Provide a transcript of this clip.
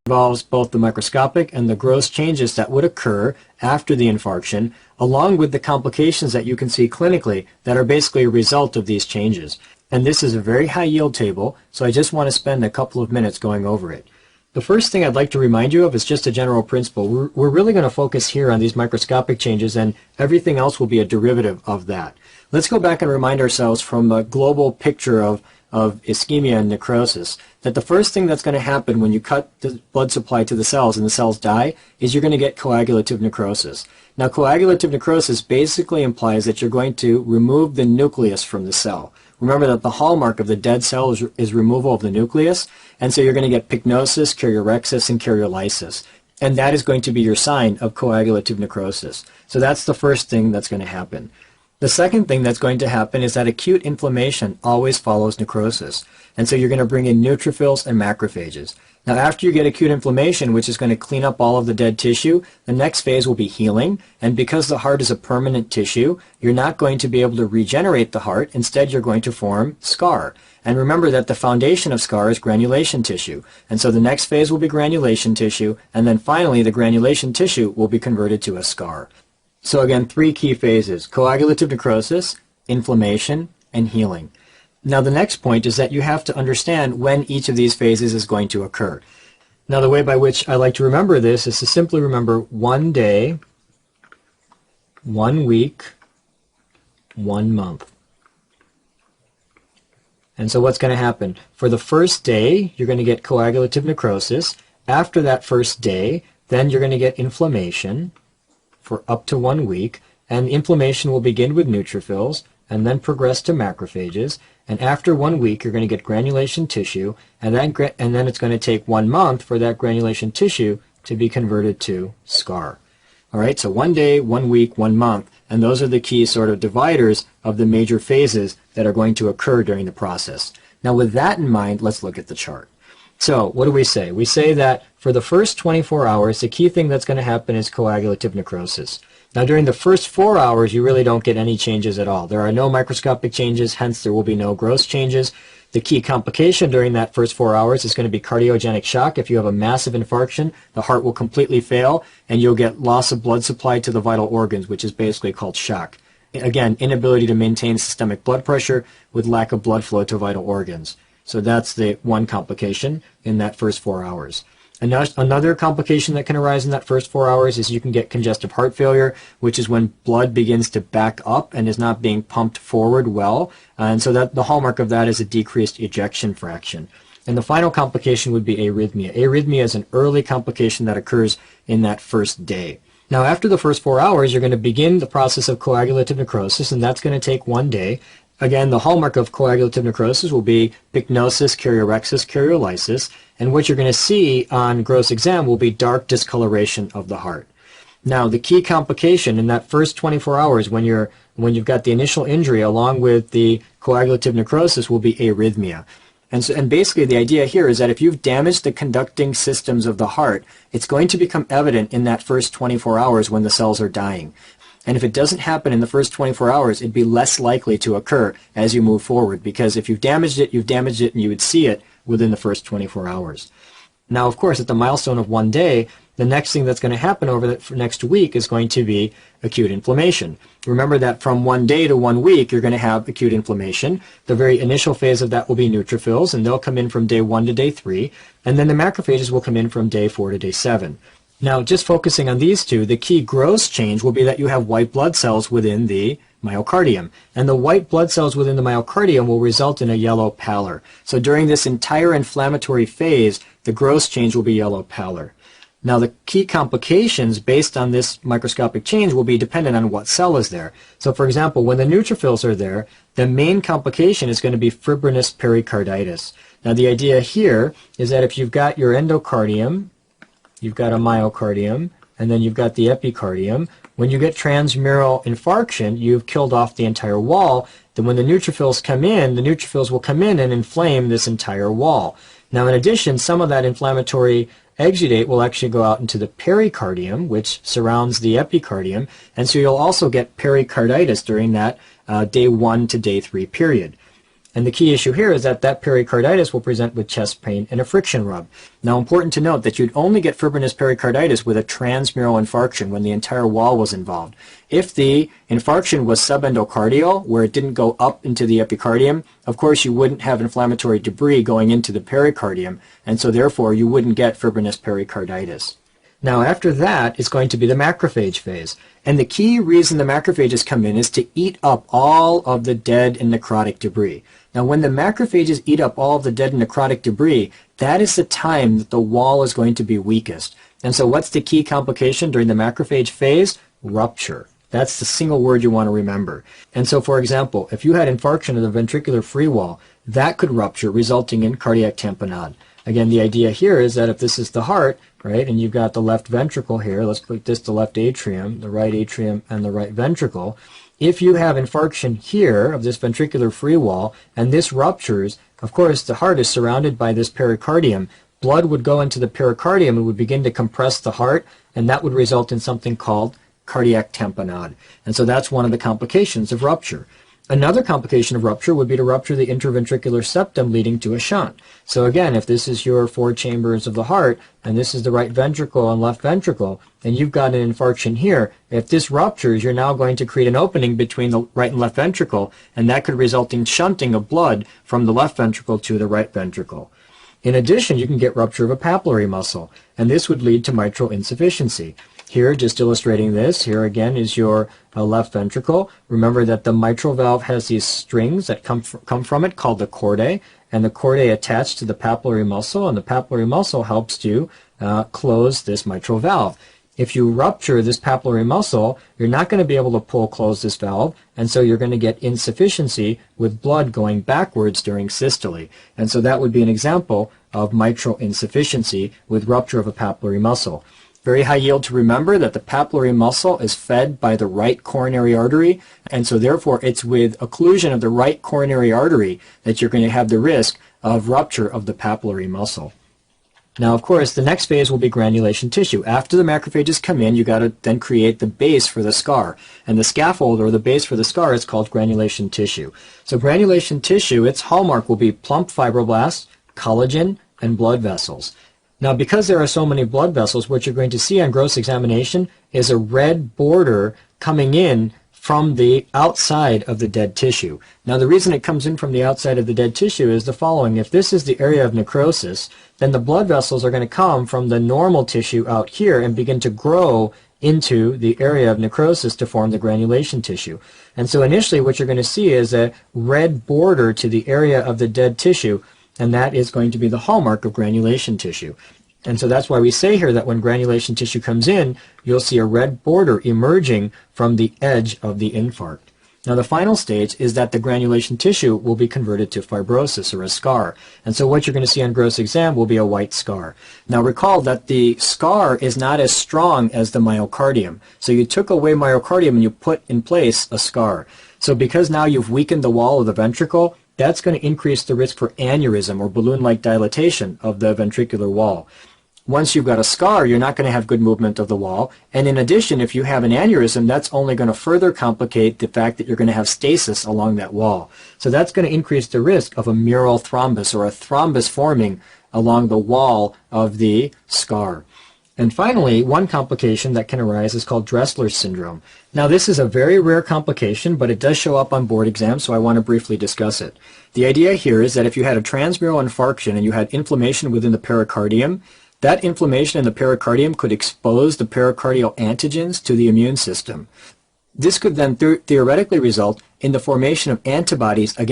Involves both the microscopic and the gross changes that would occur after the infarction, along with the complications that you can see clinically that are basically a result of these changes. And this is a very high yield table, so I just want to spend a couple of minutes going over it. The first thing I'd like to remind you of is just a general principle. We're really going to focus here on these microscopic changes, and everything else will be a derivative of that. Let's go back and remind ourselves from a global picture of ischemia and necrosis, that the first thing that's going to happen when you cut the blood supply to the cells and the cells die is you're going to get coagulative necrosis. Now, coagulative necrosis basically implies that you're going to remove the nucleus from the cell. Remember that the hallmark of the dead cell is removal of the nucleus, and so you're going to get pycnosis, karyorrhexis, and karyolysis. And that is going to be your sign of coagulative necrosis. So that's the first thing that's going to happen. The second thing that's going to happen is that acute inflammation always follows necrosis. And so you're going to bring in neutrophils and macrophages. Now, after you get acute inflammation, which is going to clean up all of the dead tissue, the next phase will be healing. And because the heart is a permanent tissue, you're not going to be able to regenerate the heart. Instead, you're going to form scar. And remember that the foundation of scar is granulation tissue. And so the next phase will be granulation tissue. And then finally, the granulation tissue will be converted to a scar. So again, three key phases: coagulative necrosis, inflammation, and healing. Now the next point is that you have to understand when each of these phases is going to occur. Now the way by which I like to remember this is to simply remember 1 day, 1 week, 1 month. And so what's going to happen? For the first day, you're going to get coagulative necrosis. After that first day, then you're going to get inflammation for up to 1 week, and inflammation will begin with neutrophils and then progress to macrophages, and after 1 week you're going to get granulation tissue, and then it's going to take 1 month for that granulation tissue to be converted to scar. Alright, so 1 day, 1 week, 1 month, and those are the key sort of dividers of the major phases that are going to occur during the process. Now with that in mind, let's look at the chart. So what do we say? We say that for the first 24 hours, the key thing that's going to happen is coagulative necrosis. Now during the first 4 hours, you really don't get any changes at all. There are no microscopic changes, hence there will be no gross changes. The key complication during that first 4 hours is going to be cardiogenic shock. If you have a massive infarction, the heart will completely fail, and you'll get loss of blood supply to the vital organs, which is basically called shock. Again, inability to maintain systemic blood pressure with lack of blood flow to vital organs. So that's the one complication in that first 4 hours. Another complication that can arise in that first 4 hours is you can get congestive heart failure, which is when blood begins to back up and is not being pumped forward well. And so that the hallmark of that is a decreased ejection fraction. And the final complication would be arrhythmia. Arrhythmia is an early complication that occurs in that first day. Now, after the first 4 hours, you're going to begin the process of coagulative necrosis, and that's going to take 1 day. Again, the hallmark of coagulative necrosis will be pycnosis, karyorrhexis, karyolysis, and what you're going to see on gross exam will be dark discoloration of the heart. Now, the key complication in that first 24 hours when you've got the initial injury along with the coagulative necrosis will be arrhythmia. And basically the idea here is that if you've damaged the conducting systems of the heart, it's going to become evident in that first 24 hours when the cells are dying. And if it doesn't happen in the first 24 hours, it'd be less likely to occur as you move forward, because if you've damaged it, and you would see it within the first 24 hours. Now, of course, at the milestone of 1 day, the next thing that's going to happen over the next week is going to be acute inflammation. Remember that from 1 day to 1 week, you're going to have acute inflammation. The very initial phase of that will be neutrophils, and they'll come in from day 1 to day 3, and then the macrophages will come in from day 4 to day 7. Now, just focusing on these two, the key gross change will be that you have white blood cells within the myocardium. And the white blood cells within the myocardium will result in a yellow pallor. So during this entire inflammatory phase, the gross change will be yellow pallor. Now, the key complications based on this microscopic change will be dependent on what cell is there. So, for example, when the neutrophils are there, the main complication is going to be fibrinous pericarditis. Now, the idea here is that if you've got your endocardium, you've got a myocardium, and then you've got the epicardium. When you get transmural infarction, you've killed off the entire wall. Then when the neutrophils come in, the neutrophils will come in and inflame this entire wall. Now, in addition, some of that inflammatory exudate will actually go out into the pericardium, which surrounds the epicardium, and so you'll also get pericarditis during that day 1 to day 3 period. And the key issue here is that that pericarditis will present with chest pain and a friction rub. Now, important to note that you'd only get fibrinous pericarditis with a transmural infarction when the entire wall was involved. If the infarction was subendocardial, where it didn't go up into the epicardium, of course you wouldn't have inflammatory debris going into the pericardium, and so therefore you wouldn't get fibrinous pericarditis. Now after that is going to be the macrophage phase. And the key reason the macrophages come in is to eat up all of the dead and necrotic debris. Now when the macrophages eat up all of the dead and necrotic debris, that is the time that the wall is going to be weakest. And so what's the key complication during the macrophage phase? Rupture. That's the single word you want to remember. And so for example, if you had infarction of the ventricular free wall, that could rupture, resulting in cardiac tamponade. Again, the idea here is that if this is the heart, right, and you've got the left ventricle here, let's put this the left atrium, the right atrium, and the right ventricle. If you have infarction here of this ventricular free wall, and this ruptures, of course, the heart is surrounded by this pericardium. Blood would go into the pericardium and would begin to compress the heart, and that would result in something called cardiac tamponade. And so that's one of the complications of rupture. Another complication of rupture would be to rupture the interventricular septum, leading to a shunt. So again, if this is your 4 chambers of the heart, and this is the right ventricle and left ventricle, and you've got an infarction here, if this ruptures, you're now going to create an opening between the right and left ventricle, and that could result in shunting of blood from the left ventricle to the right ventricle. In addition, you can get rupture of a papillary muscle, and this would lead to mitral insufficiency. Here, just illustrating this, here again is your left ventricle. Remember that the mitral valve has these strings that come from it called the chordae, and the chordae attach to the papillary muscle, and the papillary muscle helps to close this mitral valve. If you rupture this papillary muscle, you're not going to be able to close this valve, and so you're going to get insufficiency with blood going backwards during systole. And so that would be an example of mitral insufficiency with rupture of a papillary muscle. Very high yield to remember that the papillary muscle is fed by the right coronary artery, and so therefore it's with occlusion of the right coronary artery that you're going to have the risk of rupture of the papillary muscle. Now, of course, the next phase will be granulation tissue. After the macrophages come in, you got to then create the base for the scar. And the scaffold, or the base for the scar, is called granulation tissue. So granulation tissue, its hallmark will be plump fibroblasts, collagen, and blood vessels. Now, because there are so many blood vessels, what you're going to see on gross examination is a red border coming in from the outside of the dead tissue. Now, the reason it comes in from the outside of the dead tissue is the following. If this is the area of necrosis, then the blood vessels are going to come from the normal tissue out here and begin to grow into the area of necrosis to form the granulation tissue. And so initially what you're going to see is a red border to the area of the dead tissue, and that is going to be the hallmark of granulation tissue. And so that's why we say here that when granulation tissue comes in, you'll see a red border emerging from the edge of the infarct. Now the final stage is that the granulation tissue will be converted to fibrosis, or a scar. And so what you're going to see on gross exam will be a white scar. Now recall that the scar is not as strong as the myocardium. So you took away myocardium and you put in place a scar. So because now you've weakened the wall of the ventricle, that's going to increase the risk for aneurysm, or balloon-like dilatation of the ventricular wall. Once you've got a scar, you're not going to have good movement of the wall. And in addition, if you have an aneurysm, that's only going to further complicate the fact that you're going to have stasis along that wall. So that's going to increase the risk of a mural thrombus, or a thrombus forming along the wall of the scar. And finally, one complication that can arise is called Dressler syndrome. Now, this is a very rare complication, but it does show up on board exams, so I want to briefly discuss it. The idea here is that if you had a transmural infarction and you had inflammation within the pericardium, that inflammation in the pericardium could expose the pericardial antigens to the immune system. This could then theoretically result in the formation of antibodies against